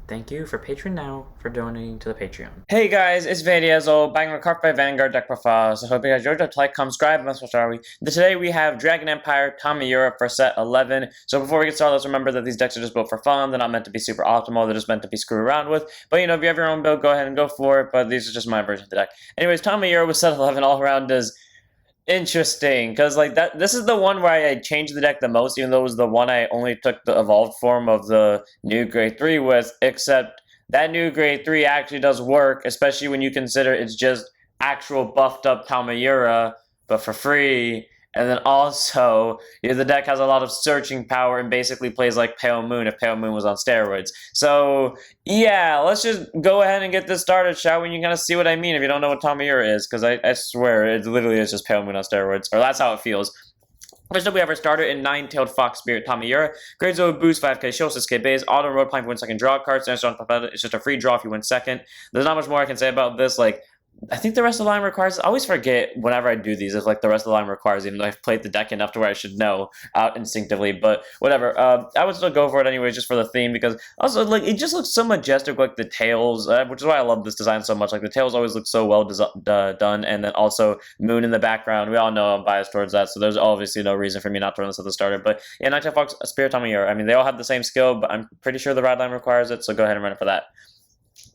Thank you for Patreon now for donating to the Patreon. Hey guys, it's Vadiazo, banging with Carp by Vanguard deck profiles. I hope you guys enjoyed it. Like, comment, subscribe, and what are we? Today we have Dragon Empire, Tamayura for set 11. So before we get started, let's remember that these decks are just built for fun. They're not meant to be super optimal. They're just meant to be screwed around with. But if you have your own build, go ahead and go for it. But these are just my version of the deck. Anyways, Tamayura with set 11 all around is interesting, because this is the one where I changed the deck the most, even though it was the one I only took the evolved form of the new grade 3 with, except that new grade 3 actually does work, especially when you consider it's just actual buffed up Tamayura, but for free. And then also, the deck has a lot of searching power and basically plays like Pale Moon if Pale Moon was on steroids. So, yeah, let's just go ahead and get this started, shall we? And you kind of see what I mean if you don't know what Tamayura is, because I swear, it literally is just Pale Moon on steroids, or that's how it feels. First up, we have our starter in Nine-Tailed Fox Spirit Tamayura. Grade 0 boost, 5k shield, 6k base, auto road plan if you win second draw cards, and it's just a free draw if you win second. There's not much more I can say about this. I think the rest of the line requires. I always forget whenever I do these if the rest of the line requires, even though I've played the deck enough to where I should know out instinctively. But whatever. I would still go for it anyways, just for the theme, because also it just looks so majestic, like the tails, which is why I love this design so much. Like the tails always look so well done, and then also Moon in the background. We all know I'm biased towards that, so there's obviously no reason for me not to run this at the starter. But yeah, Nighttime Fox, Spirit Tamayura. I mean, they all have the same skill, but I'm pretty sure the ride line requires it, so go ahead and run it for that.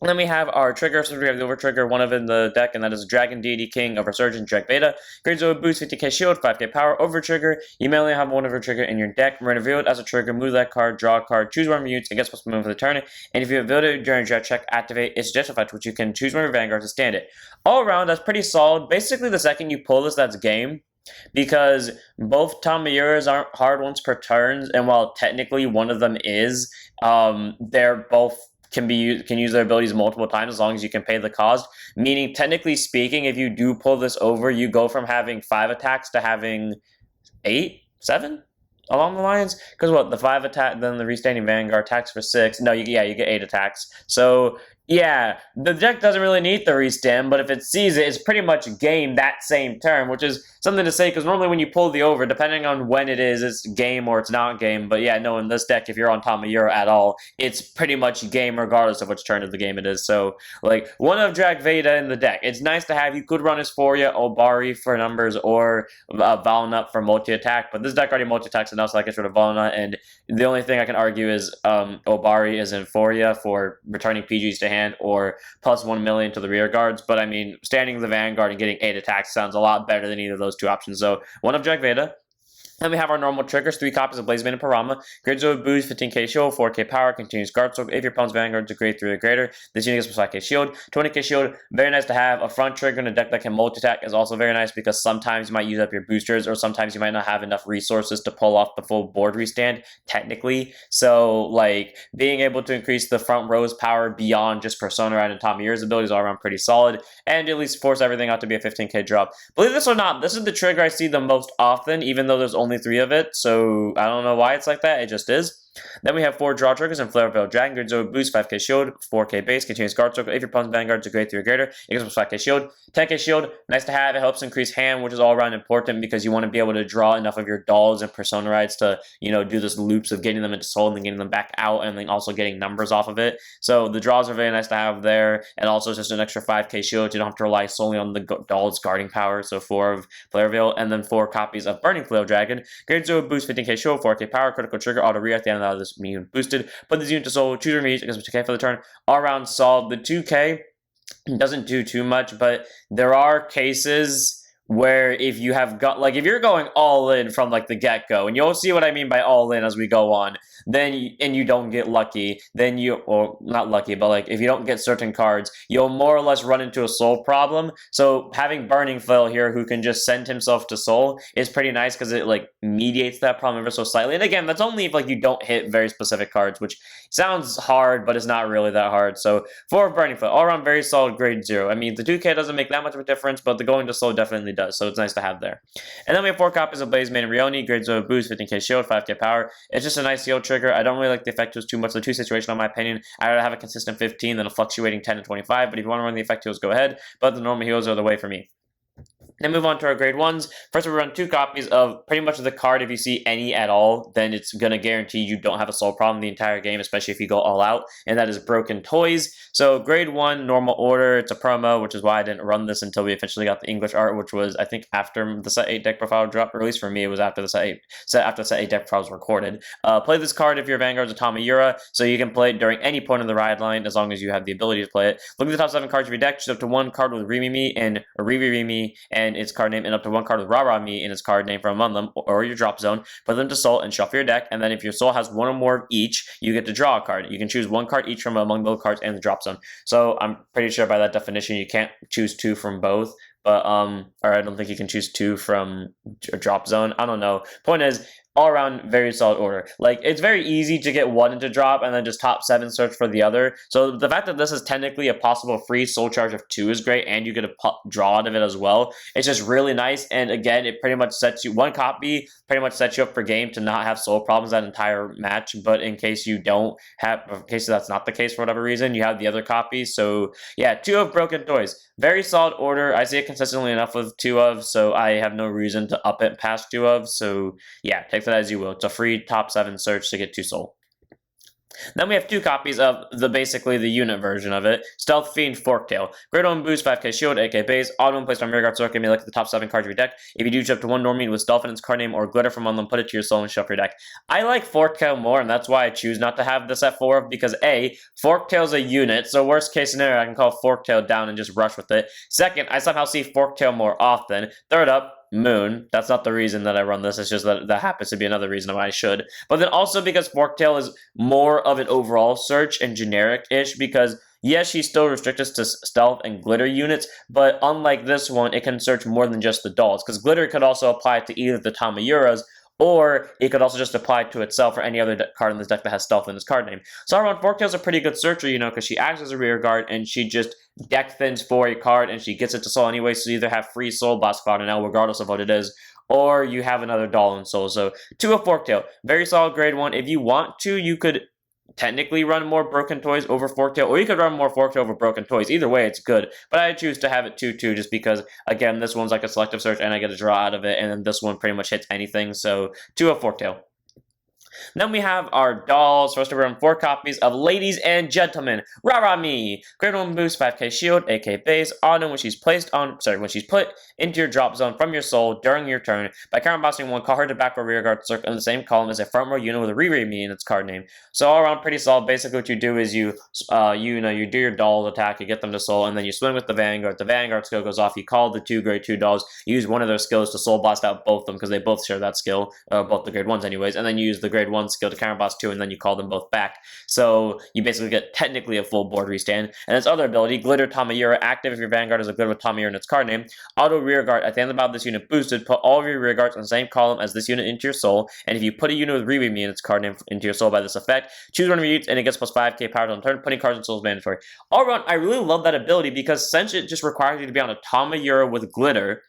And then we have our trigger, so we have the over trigger, one of in the deck, and that is Dragon Deity King of Resurgent Drake Beta. Grade 0 boost, 50k shield, 5k power, over trigger. You may only have one over trigger in your deck. Reveal it as a trigger, move that card, draw a card, choose one of your units, and gets supposed to move for the turn. And if you reveal it during draft check, activate its Jet Effect, which you can choose one of your Vanguards to stand it. All around, that's pretty solid. Basically, the second you pull this, that's game. Because both Tamayuras aren't hard once per turns, and while technically one of them is, they're both can use their abilities multiple times as long as you can pay the cost. Meaning, technically speaking, if you do pull this over, you go from having 5 attacks to having 8, 7 along the lines. Because what, the 5 attack, then the Restanding Vanguard attacks for 6. No, you get 8 attacks. So yeah, the deck doesn't really need the restand, but if it sees it, it's pretty much game that same turn, which is something to say, because normally when you pull the over, depending on when it is, it's game or it's not game. But yeah, no, in this deck, if you're on Tamayura at all, it's pretty much game regardless of which turn of the game it is. So, one of Drag Veda in the deck. It's nice to have. You could run Euphoria, Obari for numbers, or Valnut for multi-attack, but this deck already multi-attacks enough, so I get rid of Valnut, and the only thing I can argue is Obari is Euphoria for returning PGs to hand, or plus 1 million to the rear guards. But I mean, standing the Vanguard and getting 8 attacks sounds a lot better than either of those two options. So one of Jack Veda. Then we have our normal triggers, 3 copies of Blazebane and Parama. Grade 0 boost, 15k shield, 4k power, continues guard soak. If your opponent's Vanguard is a grade 3 or greater, this unit gets 5k shield, 20k shield. Very nice to have. A front trigger in a deck that can multi-attack is also very nice, because sometimes you might use up your boosters, or sometimes you might not have enough resources to pull off the full board restand, technically. So, being able to increase the front row's power beyond just Persona and Tamayura's abilities all around pretty solid, and at least force everything out to be a 15k drop. Believe this or not, this is the trigger I see the most often, even though there's only 3 of it, so I don't know why it's like that, it just is. Then we have 4 draw triggers and Flare Veil Dragon. Grade 0 boost, 5k shield, 4k base, continues guard circle. If your opponent's Vanguard is a grade 3 or greater, it gives 5k shield, 10k shield. Nice to have. It helps increase hand, which is all around important, because you want to be able to draw enough of your dolls and Persona rides to, do this loops of getting them into soul and then getting them back out, and then also getting numbers off of it. So the draws are very nice to have there, and also just an extra 5k shield. You don't have to rely solely on the doll's guarding power. So 4 of Flare Veil, and then 4 copies of Burning Flail Dragon. Grade 0 boost, 15k shield, 4k power, critical trigger, auto re at the end of this unit boosted. Put this unit to soul, choose your meat, it gets 2k for the turn. All around solid. The 2k doesn't do too much, but there are cases where if you have got, if you're going all in from the get-go, and you'll see what I mean by all in as we go on, then you don't get lucky, then or not lucky, but if you don't get certain cards, you'll more or less run into a soul problem. So having Burning Flail here, who can just send himself to soul, is pretty nice, because it mediates that problem ever so slightly. And again, that's only if you don't hit very specific cards, which sounds hard, but it's not really that hard. So 4 of Burning Flail, all around very solid grade 0. I mean, the 2k doesn't make that much of a difference, but the going to soul definitely does, so it's nice to have there. And then we have 4 copies of Blazebane and Rioni. Grade 0 boost, 15k shield, 5k power. It's just a nice shield trigger. I don't really like the effectives too much. The 2 situation, in my opinion, I'd rather have a consistent 15 than a fluctuating 10 and 25, but if you want to run the effectives, go ahead, but the normal heals are the way for me. Then move on to our grade 1s. First, we run 2 copies of pretty much the card. If you see any at all, then it's going to guarantee you don't have a soul problem the entire game, especially if you go all out, and that is Broken Toys. So grade 1, normal order, it's a promo, which is why I didn't run this until we officially got the English art, which was, I think, after the set 8 deck profile dropped, or at least for me, it was after the set 8 deck profile was recorded. Play this card if your Vanguard's a Tamayura, so you can play it during any point in the ride line, as long as you have the ability to play it. Look at the top 7 cards of your deck, choose up to 1 card with Rimimi and Riri and its card name, and up to 1 card with Rara-Mi and its card name from among them, or your drop zone. Put them to soul and shuffle your deck, and then if your soul has 1 or more of each, you get to draw a card. You can choose 1 card each from among both cards and the drop zone. So I'm pretty sure by that definition you can't choose 2 from both, but or I don't think you can choose 2 from a drop zone. I don't know. Point is, all around very solid order. Like, it's very easy to get 1 into drop and then just top 7 search for the other. So the fact that this is technically a possible free soul charge of 2 is great, and you get a draw out of it as well. It's just really nice, and again, it pretty much sets you, 1 copy pretty much sets you up for game to not have soul problems that entire match, but in case you don't have, in case that's not the case for whatever reason, you have the other copy. So yeah, 2 of Broken Toys. Very solid order. I see it consistently enough with 2 of, so I have no reason to up it past 2 of, so yeah, take that as you will. It's a free top 7 search to get 2 soul. Then we have 2 copies of basically the unit version of it. Stealth Fiend Forktail. Grade 1 boost, 5k shield, 8k base. Auto when placed on rearguard circle, may look at the top 7 cards of your deck. If you do jump to 1 Normie with Stealth in its card name or glitter from on them, put it to your soul and shuffle your deck. I like Forktail more, and that's why I choose not to have this at 4, because A, Forktail's a unit, so worst case scenario, I can call Forktail down and just rush with it. Second, I somehow see Forktail more often. Third up, Moon. That's not the reason that I run this, it's just that happens to be another reason why I should. But then also because Forktail is more of an overall search and generic-ish, because yes, she's still restricted to stealth and glitter units, but unlike this one, it can search more than just the dolls, because glitter could also apply to either the Tamayuras, or it could also just apply to itself or any other card in this deck that has stealth in its card name. So around Forktail's a pretty good searcher, you know, because she acts as a rear guard and she just deck thins for a card and she gets it to soul anyway, so you either have free soul boss card and L regardless of what it is, or you have another doll in soul. So 2 of Forktail, very solid grade 1. If you want to, you could technically run more Broken Toys over Forktail, or you could run more Forktail over Broken Toys. Either way, it's good. But I choose to have it 2-2 just because, again, this one's like a selective search and I get a draw out of it, and then this one pretty much hits anything. So 2 of Forktail. Then we have our dolls. First, we run 4 copies of Ladies and Gentlemen. Rara-Mi. Grade 1 boost, 5k shield, 8k base. Auto when she's put into your drop zone from your soul during your turn by counterbossing 1, call her to back or rear guard circle in the same column as a front row unit with a Riri-Mi in its card name. So all around pretty solid. Basically what you do is you do your doll attack, you get them to soul, and then you swing with the Vanguard. The Vanguard skill goes off, you call the 2 grade 2 dolls, you use one of their skills to soul blast out both of them because they both share that skill, both the grade 1s anyways, and then you use the grade 1 skill to counterboss 2, and then you call them both back. So you basically get technically a full board restand. And its other ability, Glitter Tamayura, active if your Vanguard is a glitter with Tamayura in its card name. Auto rear guard, at the end of the battle this unit boosted, put all of your rear guards on the same column as this unit into your soul, and if you put a unit with Riri-Mi in its card name into your soul by this effect, choose one of your units and it gets plus 5k power on turn. Putting cards in soul is mandatory. All around, I really love that ability because since it just requires you to be on a Tamayura with glitter,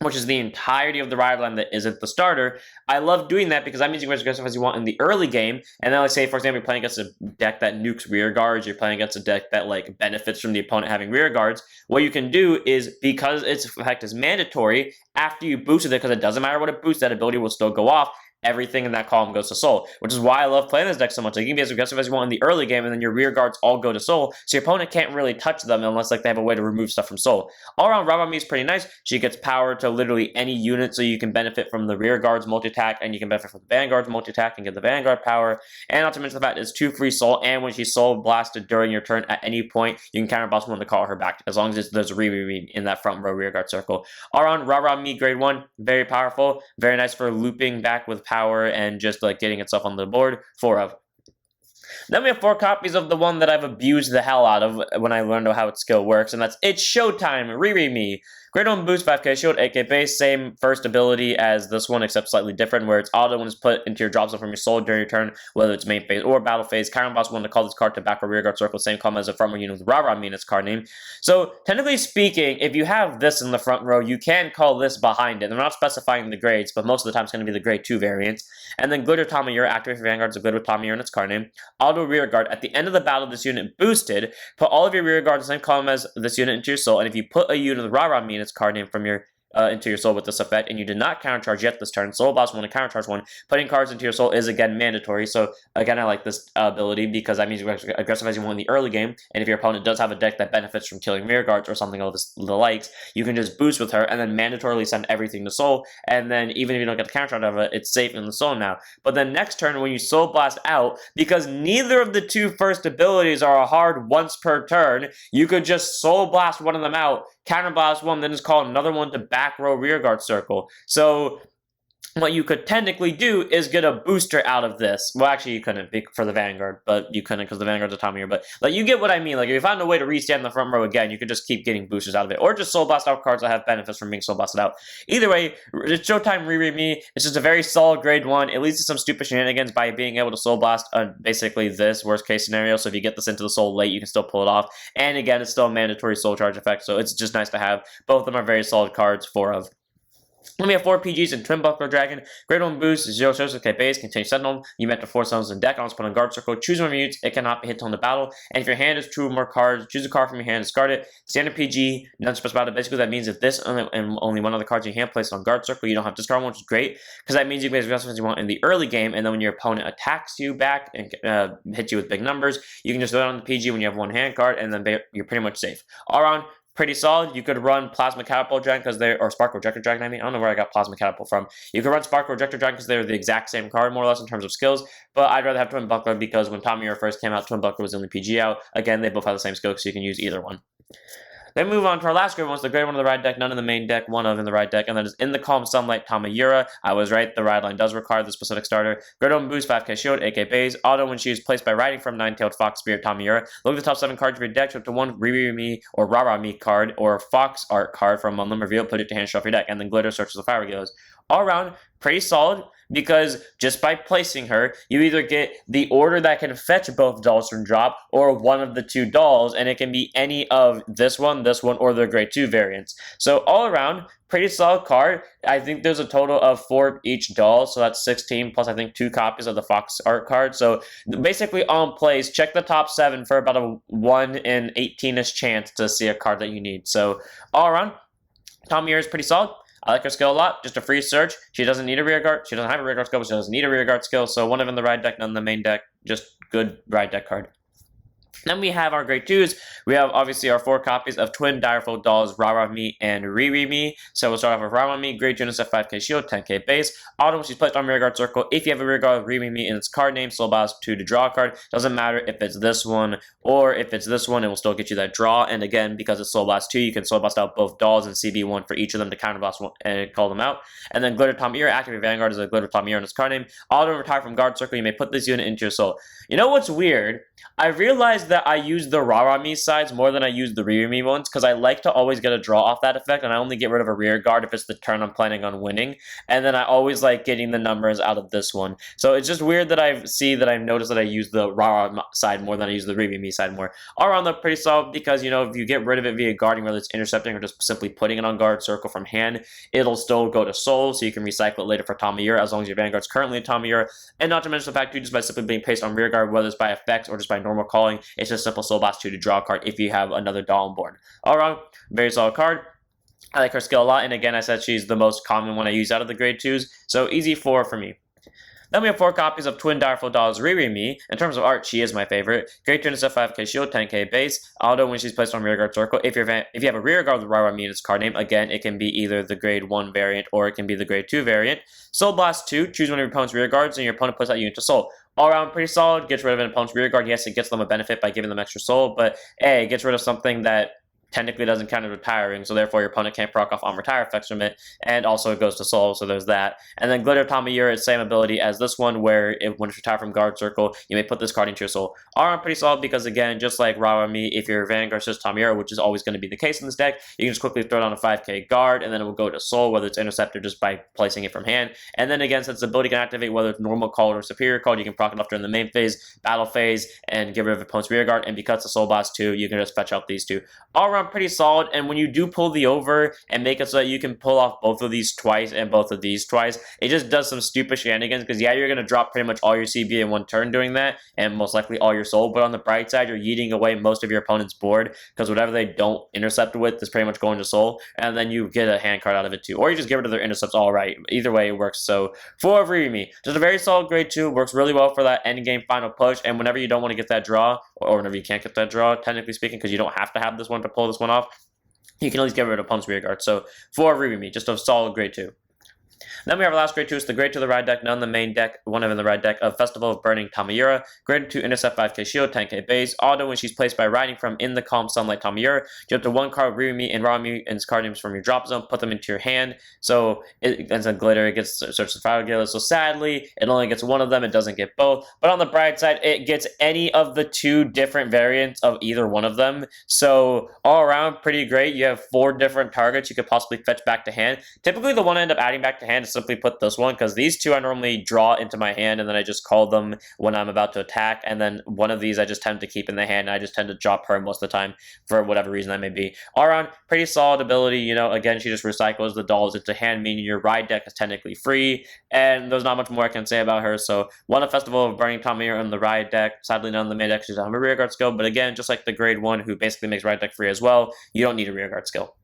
which is the entirety of the ride line that isn't the starter, I love doing that because that means you can go as aggressive as you want in the early game, and then let's say, for example, you're playing against a deck that nukes rear guards, you're playing against a deck that like benefits from the opponent having rear guards, what you can do is, because its effect is mandatory, after you boosted it, because it doesn't matter what it boosts, that ability will still go off, everything in that column goes to soul, which is why I love playing this deck so much. Like, you can be as aggressive as you want in the early game, and then your rear guards all go to soul, so your opponent can't really touch them unless like they have a way to remove stuff from soul. All around, Rara-Mi is pretty nice. She gets power to literally any unit, so you can benefit from the rear guards multi-attack, and you can benefit from the Vanguard's multi-attack and get the Vanguard power. And not to mention the fact it's 2 free soul, and when she's soul blasted during your turn at any point, you can counterboss 1 to call her back, as long as there's a Riri in that front row rear guard circle. All around, Rara-Mi grade 1, very powerful, very nice for looping back with power and just like getting itself on the board. 4 of. Then we have 4 copies of the one that I've abused the hell out of when I learned how its skill works, and that's It's Showtime, Riri-Mi. Grade 1 boost, 5k shield, 8k base, same first ability as this one, except slightly different, where it's auto when it's put into your drop zone from your soul during your turn, whether it's main phase or battle phase. Counterboss 1 to call this card to back or rear guard circle, same column as a front row unit with Rara-Mi in its card name. So, technically speaking, if you have this in the front row, you can call this behind it. They're not specifying the grades, but most of the time it's going to be the grade 2 variants. And then Glitter Tamayura, activate your Vanguard is a glitter with Tamayura in its card name. Auto rear guard, at the end of the battle, this unit boosted, put all of your rear guards in the same column as this unit into your soul, and if you put a unit with Rara-Mi in its card name from your into your soul with this effect, and you did not countercharge yet this turn, Soul Blast 1 and countercharge 1, putting cards into your soul is again mandatory. So again, I like this ability because that means you can aggressive as you want in the early game, and if your opponent does have a deck that benefits from killing rear guards or something of the likes, you can just boost with her and then mandatorily send everything to soul, and then even if you don't get the counter out of it, it's safe in the soul now. But then next turn when you Soul Blast out, because neither of the two first abilities are a hard once per turn, you could just Soul Blast one of them out, counter blast one, then just call another one to back row rearguard circle. So what you could technically do is get a booster out of this. Well, actually, you couldn't for the Vanguard, but you couldn't because the Vanguard's a Tamayura. But like, you get what I mean. Like, if you found a way to restand the front row again, you could just keep getting boosters out of it, or just Soul Blast out cards that have benefits from being Soul Blasted out. Either way, it's Showtime Reread Me. It's just a very solid grade 1. It leads to some stupid shenanigans by being able to Soul Blast basically this worst case scenario. So if you get this into the soul late, you can still pull it off. And again, it's still a mandatory soul charge effect, so it's just nice to have. Both of them are very solid cards. 4 of. Then we have 4 PGs and Twin Buckler Dragon. Grade 1 boost, 0 shows, okay, base, continue Sentinel. You met to 4 summons in deck, on put on guard circle. Choose one of your units, it cannot be hit till in the battle. And if your hand is 2 or more cards, choose a card from your hand, discard it. Standard PG, nothing special about it. Basically, that means if this and only one of the cards in your hand placed on guard circle, you don't have to discard one, which is great. Because that means you can make as aggressive as you want in the early game, and then when your opponent attacks you back and hits you with big numbers, you can just throw it on the PG when you have one hand card, and then you're pretty much safe. All around, pretty solid. You could run Plasma Catapult Dragon because they're, or Spark Rejector Dragon, I mean. I don't know where I got Plasma Catapult from. You could run Spark Rejector Dragon because they're the exact same card, more or less, in terms of skills. But I'd rather have Twin Buckler because when Tamayura first came out, Twin Buckler was the only PG out. Again, they both have the same skill, so you can use either one. Then move on to our last grade one, the grade 1 of the ride deck, none in the main deck, 1 of in the ride deck, and that is In the Calm Sunlight Tamayura. I was right, the ride line does require the specific starter. Grade 1 boost, 5k shield, AK base, auto when she is placed by riding from Nine-Tailed Fox Spirit Tamayura. Look at the top 7 cards of your deck, up to 1 Riri Me or Rara Me card, or Fox Art card from among them, reveal, put it to hand, shuffle your deck, and then glitter searches the fire regulars. All around, pretty solid, because just by placing her, you either get the order that can fetch both dolls from drop, or one of the 2 dolls, and it can be any of this one, or the grade 2 variants. So all around, pretty solid card. I think there's a total of 4 each doll, so that's 16, plus I think 2 copies of the Fox Art card. So basically on plays, check the top 7 for about a 1 in 18-ish chance to see a card that you need. So all around, Tamayura is pretty solid. I like her skill a lot. Just a free search. She doesn't need a rear guard. She doesn't have a rear guard skill, but she doesn't need a rear guard skill. So 1 of in the ride deck, none in the main deck. Just good ride deck card. Then we have our grade 2s. We have obviously our 4 copies of Twin Direful Dolls, Rara Me and Riri Me. So we'll start off with Rara Me, grade 2 at 5k shield, 10k base. Auto when she's placed on rearguard circle. If you have a rearguard Riri Me in its card name, Soul Blast 2 to draw a card. Doesn't matter if it's this one or if it's this one, it will still get you that draw. And again, because it's Soul Blast 2, you can Soul Blast out both dolls and CB1 for each of them to counter blast one and call them out. And then Glitter Tamayura, activate Vanguard as a Glitter Tamayura in its card name. Auto retire from guard circle, you may put this unit into your soul. You know what's weird? I realized that I use the Rara Me sides more than I use the Riri Me ones because I like to always get a draw off that effect, and I only get rid of a rear guard if it's the turn I'm planning on winning, and then I always like getting the numbers out of this one. So it's just weird that I've noticed that I use the Rara side more than I use the Riri Me side more. All around, they're pretty solid because, you know, if you get rid of it via guarding, whether it's intercepting or just simply putting it on guard circle from hand, it'll still go to soul, so you can recycle it later for Tamayura as long as your Vanguard's currently a Tamayura. And not to mention the fact, too, just by simply being placed on rear guard, whether it's by effects or just by normal calling, it's just simple Soul Blast 2 to draw a card if you have another doll on board. All around, very solid card. I like her skill a lot, and again, I said she's the most common one I use out of the grade 2s, so easy 4 for me. Then we have 4 copies of Twin Direful Dolls Riri Me. In terms of art, she is my favorite. Grade 2 at 5k shield, 10k base. Auto when she's placed on rearguard circle. If you have a rearguard with Rara Me in its card name, again, it can be either the grade 1 variant or it can be the grade 2 variant. Soul Blast 2, choose one of your opponent's rearguards, and your opponent puts that unit to soul. All around, pretty solid. Gets rid of an opponent's rearguard. Yes, it gets them a benefit by giving them extra soul, but A, it gets rid of something that technically doesn't count as retiring, so therefore your opponent can't proc off on retire effects from it, and also it goes to soul, so there's that. And then Glitter Tamayura is same ability as this one, where when it's retired from guard circle, you may put this card into your soul. All around pretty solid because, again, just like Rara Me, if your Vanguard says Tamayura, which is always going to be the case in this deck, you can just quickly throw it on a 5k guard, and then it will go to soul, whether it's interceptor just by placing it from hand. And then again, since the ability can activate whether it's normal called or superior called, you can proc it off during the main phase, battle phase, and get rid of opponent's rear guard, and because it's a Soul Blast 2, you can just fetch out these 2. All around around pretty solid, and when you do pull the over and make it so that you can pull off both of these twice and both of these twice, it just does some stupid shenanigans, because yeah, you're going to drop pretty much all your CB in one turn doing that, and most likely all your soul, but on the bright side, you're yeeting away most of your opponent's board, because whatever they don't intercept with is pretty much going to soul, and then you get a hand card out of it too, or you just get rid of their intercepts alright. Either way, it works. So 4 of Rimi, just a very solid grade 2, works really well for that end game final push, and whenever you don't want to get that draw, or whenever you can't get that draw, technically speaking, because you don't have to have this one to pull this one off, you can at least get rid of opponent's rear guard. So 4 of Rimi, just a solid grade 2. Then we have our last grade 2, it's the grade 2 of the ride deck, none the main deck, one of in the ride deck of Festival of Burning Tamayura. Grade 2, intercept 5k shield, 10k base. Auto when she's placed by riding from in the calm sunlight Tamayura. You have to 1 card Rimi and Rami and its card names from your drop zone, put them into your hand. So it ends on glitter, it gets search the fire together. So sadly, it only gets one of them, it doesn't get both. But on the bright side, it gets any of the 2 different variants of either one of them. So all around, pretty great. You have 4 different targets you could possibly fetch back to hand. Typically, the one I end up adding back to hand is simply put this one, because these 2 I normally draw into my hand, and then I just call them when I'm about to attack, and then one of these I just tend to keep in the hand, and I just tend to drop her most of the time for whatever reason that may be. All around, pretty solid ability, you know, again, she just recycles the dolls into hand, meaning your ride deck is technically free, and there's not much more I can say about her. So one of Festival of Burning Tamayura on the ride deck, sadly none on the main deck, she doesn't have a rear guard skill, but again, just like the grade 1 who basically makes ride deck free as well, you don't need a rear guard skill.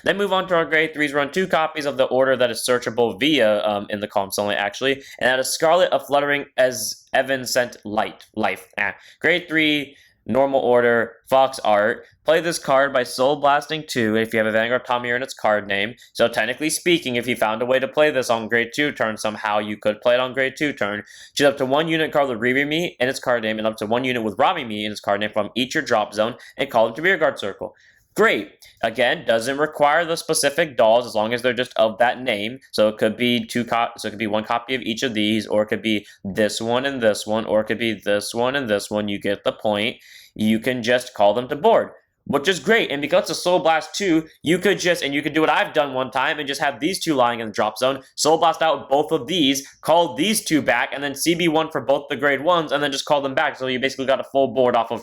Then move on to our grade 3s. Run 2 copies of the order that is searchable via in the column sunlight, actually, and that is Scarlet of Fluttering as Evan sent life. Grade 3, normal order, Fox art. Play this card by Soul Blasting 2 if you have a Vanguard Tamayura in its card name. So technically speaking, if you found a way to play this on grade 2 turn somehow, you could play it on grade 2 turn. Choose up to 1 unit card with Riri in its card name and up to 1 unit with Rami in its card name from each your drop zone and call them to rear guard circle. Great. Again, doesn't require the specific dolls as long as they're just of that name. So it could be so it could be 1 copy of each of these, or it could be this one and this one, or it could be this one and this one. You get the point. You can just call them to board, which is great. And because it's Soul Blast 2, you could do what I've done one time and just have these 2 lying in the drop zone, Soul Blast out both of these, call these 2 back, and then CB1 for both the grade 1s, and then just call them back. So you basically got a full board off of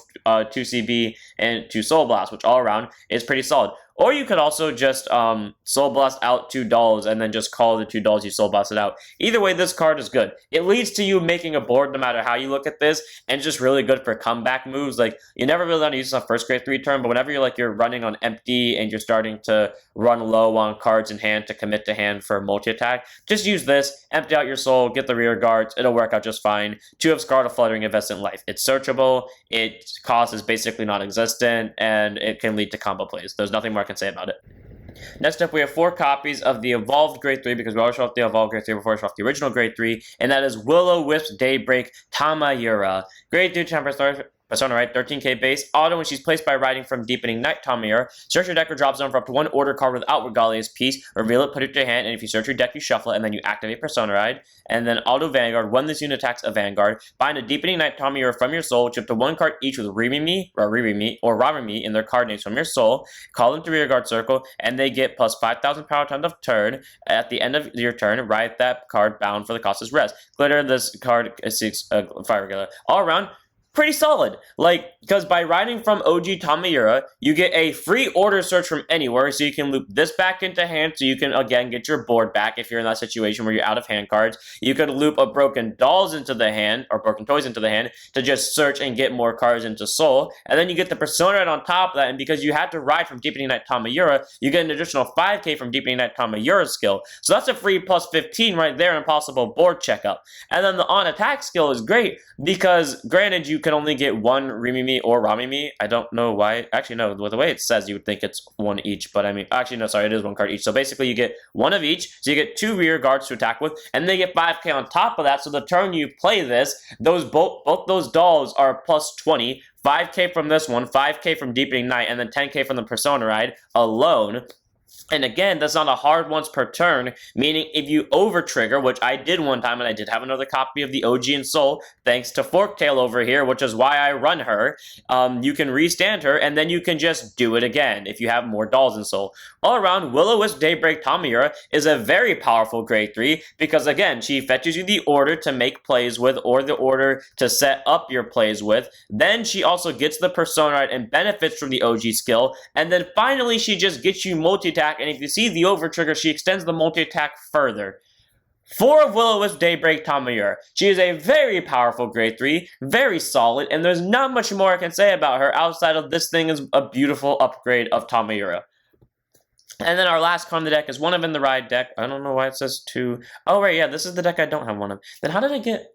2 CB and 2 Soul Blast, which all around is pretty solid. Or you could also just Soul Blast out 2 dolls and then just call the 2 dolls you Soul Blasted out. Either way, this card is good. It leads to you making a board no matter how you look at this, and it's just really good for comeback moves. Like, you never really want to use this on first grade 3 turn, but whenever you're running on empty and you're starting to run low on cards in hand to commit to hand for multi-attack, just use this, empty out your soul, get the rear guards, it'll work out just fine. 2 of Scarlet of Fluttering Invested Life. It's searchable, its cost is basically non-existent, and it can lead to combo plays. There's nothing more I can say about it. Next up, we have 4 copies of the Evolved Grade 3, because we always show off the Evolved Grade 3 before we show off the original Grade 3, and that is Will-O-Wisp Daybreak Tamayura. Grade 2 Tempest Persona, right? 13k base. Auto when she's placed by riding from Deepening Night Tamayura. Search your deck or drop zone for up to 1 order card without Regalia's piece. Reveal it, put it to your hand, and if you search your deck, you shuffle it, and then you activate Persona Ride. And then Auto Vanguard, when this unit attacks a Vanguard, bind a Deepening Night Tamayura from your soul, which up to 1 card each with Riri or Rami in their card names from your soul. Call them to rear guard circle, and they get plus 5,000 power ton of turn. At the end of your turn, write that card bound for the cost is rest. Glitter, this card is 6 fire regular. All around, pretty solid. Like, because by riding from OG Tamayura, you get a free order search from anywhere, so you can loop this back into hand, so you can, again, get your board back if you're in that situation where you're out of hand cards. You could loop a Broken Dolls into the hand, or Broken Toys into the hand, to just search and get more cards into Soul, and then you get the Persona Ride on top of that, and because you had to ride from Deepening Night Tamayura, you get an additional 5k from Deepening Night Tamayura's skill. So that's a free plus 15 right there, and possible board checkup. And then the on-attack skill is great, because, granted, you can only get 1 Rimi or Rami. I don't know why. Actually, no. With the way it says, you would think it's 1 each. But I mean, actually, no. Sorry, it is 1 card each. So basically, you get 1 of each. So you get 2 rear guards to attack with, and they get 5k on top of that. So the turn you play this, both those dolls are plus 20. 5k from this one, 5k from Deepening Night, and then 10k from the Persona Ride alone. And again, that's not a hard once per turn, meaning if you over trigger, which I did one time, and I did have another copy of the OG and Soul, thanks to Forktail over here, which is why I run her, you can restand her, and then you can just do it again if you have more dolls in Soul. All around, Will-O-Wisp Daybreak Tamayura is a very powerful grade 3, because again, she fetches you the order to make plays with, or the order to set up your plays with. Then she also gets the Persona right and benefits from the OG skill, and then finally she just gets you multi-attack, and if you see the over trigger, she extends the multi-attack further. 4 of Will-O-Wisp Daybreak Tamayura. She is a very powerful grade 3, very solid, and there's not much more I can say about her outside of this thing is a beautiful upgrade of Tamayura. And then our last card in the deck is one of in the ride deck. I don't know why it says 2. Oh, right, yeah, this is the deck I don't have one of. Then how did I get...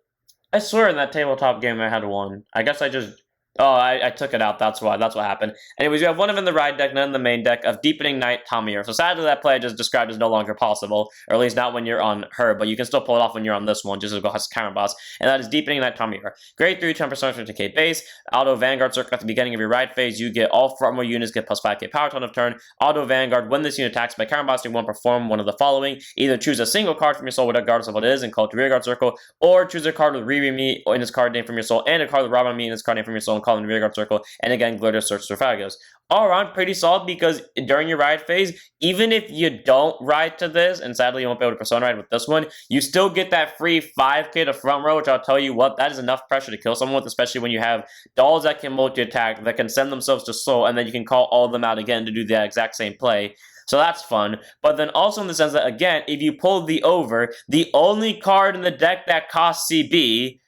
I swear in that tabletop game I had one. I guess I just... Oh, I took it out. That's why. That's what happened. Anyways, you have one of in the ride deck, none in the main deck of Deepening Night Tamayura. So sadly, that play I just described is no longer possible, or at least not when you're on her, but you can still pull it off when you're on this one, just as go as counter boss. And that is Deepening Night Tamayura. Grade 3, 10% 50k base. Auto Vanguard Circle at the beginning of your ride phase. You get all frontmost units get plus 5k power ton of turn. Auto Vanguard. When this unit attacks by counter boss, you won't perform one of the following. Either choose a single card from your soul, regardless of what it is, and call it to Rearguard Circle, or choose a card with Riri in its card name from your soul, and a card with Robin Me in its card name from your soul, and call it in Rearguard Circle. And again, Glitter Search Surfagos. All around, pretty solid because during your ride phase, even if you don't ride to this, and sadly you won't be able to Persona ride with this one, you still get that free 5k to front row, which I'll tell you what, that is enough pressure to kill someone with, especially when you have dolls that can multi-attack, that can send themselves to soul, and then you can call all of them out again to do the exact same play. So that's fun. But then also in the sense that, again, if you pull the over, the only card in the deck that costs CB,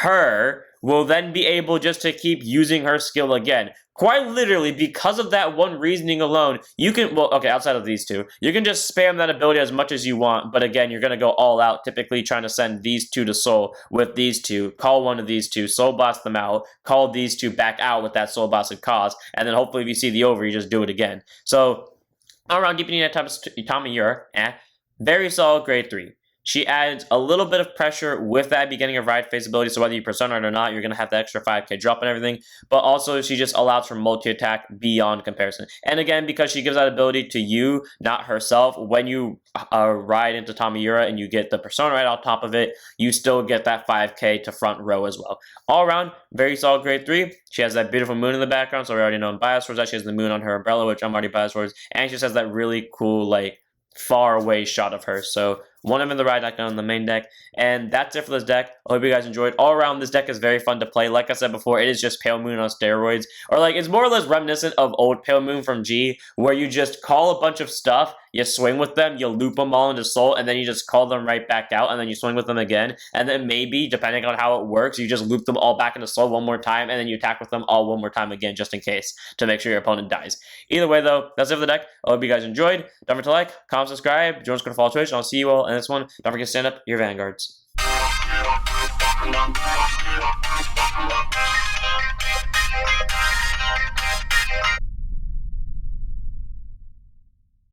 her, will then be able just to keep using her skill again. Quite literally, because of that one reasoning alone, you can, well, okay, outside of these two, you can just spam that ability as much as you want, but again, you're going to go all out, typically trying to send these two to soul with these two, call one of these two, soul blast them out, call these two back out with that soul blasted cost, and then hopefully if you see the over, you just do it again. So, all around, Deepening Night Tamayura, very solid grade 3. She adds a little bit of pressure with that beginning of ride phase ability, so whether you Persona it or not, you're going to have the extra 5k drop and everything, but also she just allows for multi-attack beyond comparison. And again, because she gives that ability to you, not herself, when you ride into Tamayura and you get the Persona right on top of it, you still get that 5k to front row as well. All around, very solid grade 3. She has that beautiful moon in the background, so we already know I'm biased towards that. She has the moon on her umbrella, which I'm already biased towards, and she just has that really cool, like, far away shot of her. So one of them in the ride deck, none in the main deck. And that's it for this deck. I hope you guys enjoyed. All around, this deck is very fun to play. Like I said before, it is just Pale Moon on steroids. Or like, it's more or less reminiscent of old Pale Moon from G, where you just call a bunch of stuff, you swing with them, you loop them all into soul, and then you just call them right back out, and then you swing with them again. And then maybe, depending on how it works, you just loop them all back into soul one more time, and then you attack with them all one more time again, just in case, to make sure your opponent dies. Either way, though, that's it for the deck. I hope you guys enjoyed. Don't forget to like, comment, subscribe, join us on follow Twitch, and I'll see you all in this one. Don't forget to stand up your vanguards.